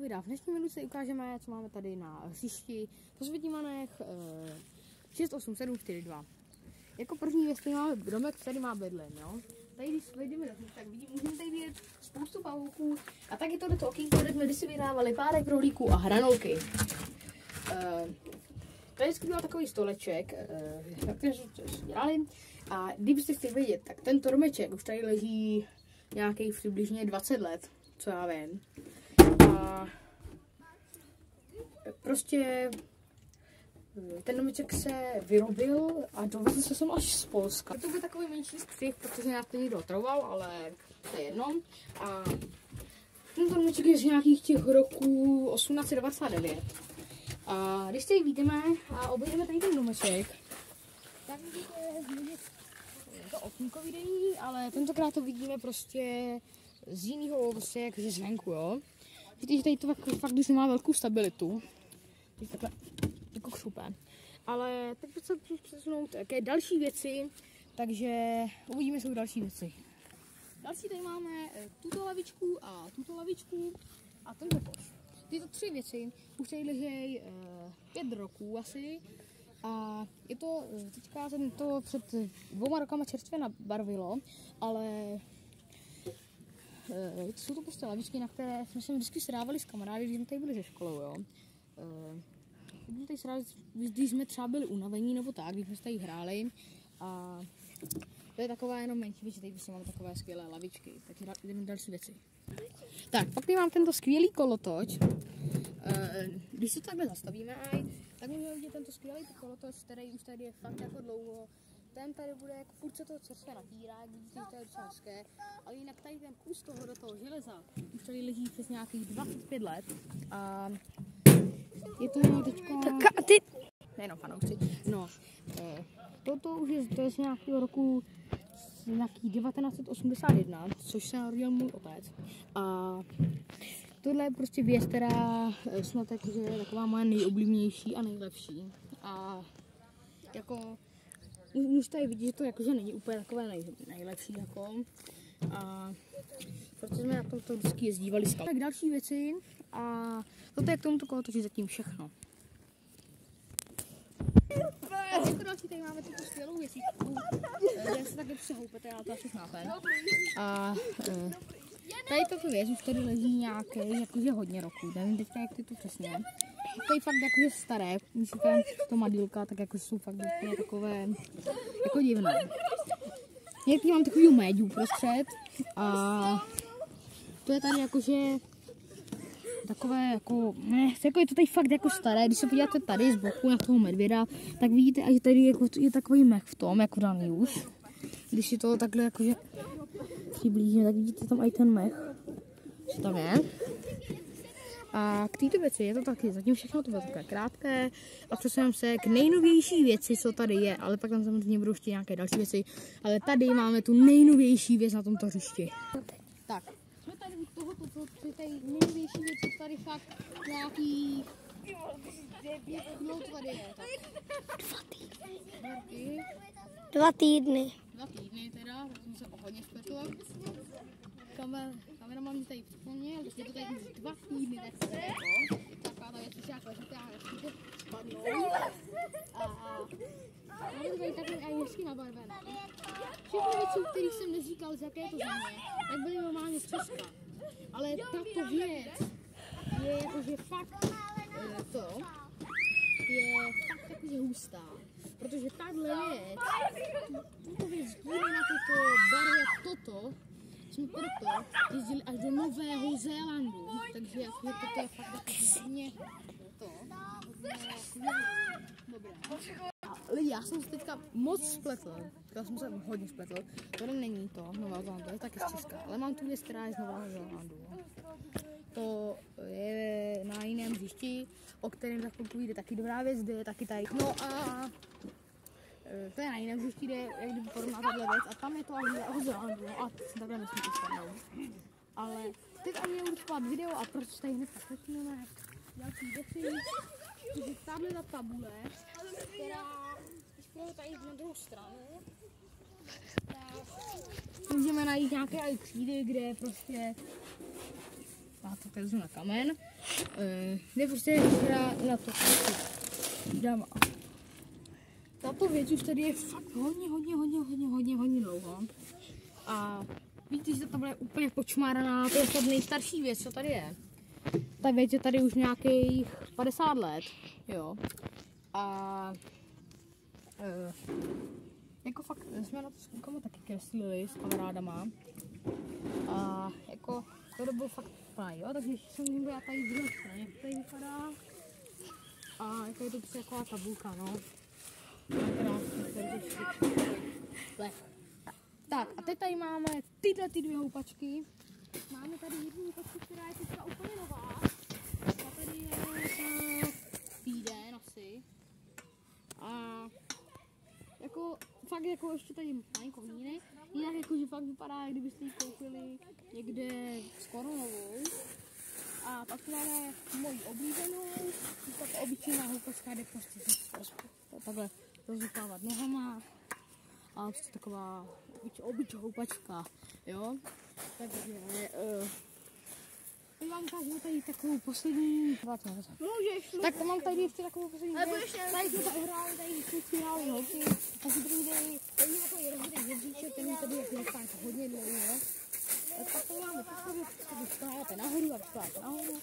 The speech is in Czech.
videa. V dnešním videu si ukážeme, co máme tady na hřišti. To Světímanech 68742. Jako první věc tady máme domek, který má bydlen, jo. Tady když vejdeme do tak můžeme tady vidět spoustu pavouků. A taky tohleto okýnko, kde jsme kdysi vydávali párek rohlíků a hranolky. Tady byl takový stoleček, který jsme dělali. A kdybyste chtěli vědět, tak tento domeček už tady leží nějakých přibližně 20 let, co já vím. A prostě ten domeček se vyrobil a dovezl se sem až z Polska. To byl takový menší střih, protože nás to někdo otravoval, ale to je jedno. A tento domeček je z nějakých těch roků 1899. A když tady vidíme a objedeme tady ten domeček, tak vidíte to okýnko videí, ale tentokrát to vidíme prostě z jiného, prostě jakože zvenku, jo. Víte, že tady to fakt už nemá velkou stabilitu. Teď takhle jako křupe. Ale teď se přesunout jaké další věci, takže uvidíme, jsou další věci. Další tady máme tuto lavičku a tento koš. Tyto tři věci už tady leží 5 roků asi. A je to, teďka se to před 2 rokama čerstvě nabarvilo, ale jsou to prostě lavičky, na které jsme se vždycky srávali s kamarády, když jsme tady byli ze školou, jo. Když jsme třeba byli unavení nebo tak, když jsme tady hráli a to je taková jenom menší věc, že tady prostě máme takové skvělé lavičky, takže jdeme další věci. Tak, pak tady mám tento skvělý kolotoč. Když se takhle zastavíme, tak můžeme vidět tento skvělý kolotoč, který už tady je fakt jako dlouho. Ten tady bude, jako furt se to čerstvě natírá, vidíte, že to je docela hezké, ale jinak tady ten kus toho do toho železa už tady leží přes nějakých 25 let a je to teďka... Nejenom fanoušci. No, toto už je, to je z nějakého roku nějaký 1981, což se narodil můj otec. A tohle je prostě věc, která snad jakože je taková moje nejoblíbenější a nejlepší. A jako už tady vidět, že to jakože není úplně takové nejlepší jako. A protože jsme na tomto vždycky jezdívali s tak další věci a toto je k tomuto kolotoči zatím všechno. A jako další tady máme tuto skvělou věcičku, kde se takhle přehoupete, ale to asi znáte. A tady tato věc už tady leží nějaké, jakože hodně roků, nevím teďka jak ty to přesně. To je fakt jakože staré, když je tam to madýlka, tak jako jsou fakt úplně takové, jako divné. Někdy mám takový médiu prostřed a to je tady jakože takové jako, jako je to tady fakt jako staré, když se podíváte tady z boku na toho medvěda, tak vidíte, že tady jako je takový mech v tom, jako daný už. Když si to takhle jakože přiblížíme, tak vidíte tam i ten mech, co tam je. A k této věci je to taky, zatím všechno to bylo takové krátké a přesuneme se k nejnovější věci, co tady je, ale pak tam samozřejmě budou ještě nějaké další věci, ale tady máme tu nejnovější věc na tomto hřišti. Tak, jsme tady u tohoto, co je tady nejnovější věc, tady fakt nějaký... No to tady je, tak. 2 týdny. 2 týdny teda, tak jsem se hodně spletla. Kameraman mi tady připomněl, že to tady 2 týdny, tak se to. Taková ta věc, že já ležitá, nechci spadnout. A máme to tady takhle aj hezky nabarvené. Všechny věci, o kterých jsem neříkal, z jaké to země, tak byly normálně z Česka. Ale tato věc je jakože fakt to, je fakt jakože hustá. Protože tahle věc, tuto věc díly na tyto barvy a toto, jsme proto jezdili až do Nového Zélandu, takže jakože toto je fakt jako hodně to, dobré. Ale já jsem se teďka moc spletl, já jsem se hodně spletl, tohle není to Nového Zélandu, to je taky z Česka, ale mám tu věc, která je z Nového Zélandu. To je na jiném hřišti, o kterém za chvilku vyjde taky dobrá věc, kde je taky tady. No a to je na jiném hřišti, kde je kdyby podobná tahle věc a tam je to až Nového Zélandu a se takhle nesmíte spadnout. Ale teď ani nebudu spát video a proč tady hned přesuneme další věci, protože tahle ta tabule, která je tady na druhou stranu, můžeme najít nějaké křídy, kde prostě má to kazu na kamen, jde prostě hra na to dama. Tato věc už tady je fakt hodně dlouho. A víte, že to bude úplně počmáraná, to je snad nejstarší věc, co tady je. Ta věc je tady už nějakých 50 let, jo. A jako fakt jsme na to s klukama taky kreslili s kamarádama. A jako to byl fakt fajn, jo, takže jsem jim byla tady druhé straně, jak tady vypadá. A jako je to prostě taková tabulka, no. Tak a teď tady máme tyhle ty dvě houpačky. Máme tady jednu houpačku, která je teďka úplně nová. A tady je týden asi. A jako fakt jako ještě tady malinko jiný. Jinak jako, že fakt vypadá, jak kdybyste ji koupili někde skoro novou. A pak tu máme moji oblíbenou, tak obyčejná houpačka, kde prostě takhle rozupávat nohama. A prostě taková obyčejná houpačka, jo. Takže mám tady takovou poslední. Můžeš. Tak mám tady ještě takovou poslední. Tady jsme to uhráli, tady jsme hráli holky. Takže druhý den, tady je takový rozhodný žebříček, ten je tady jak hodně dlouho. Tak to máme, tak to vystáváte nahoru a vystáváte nahoru.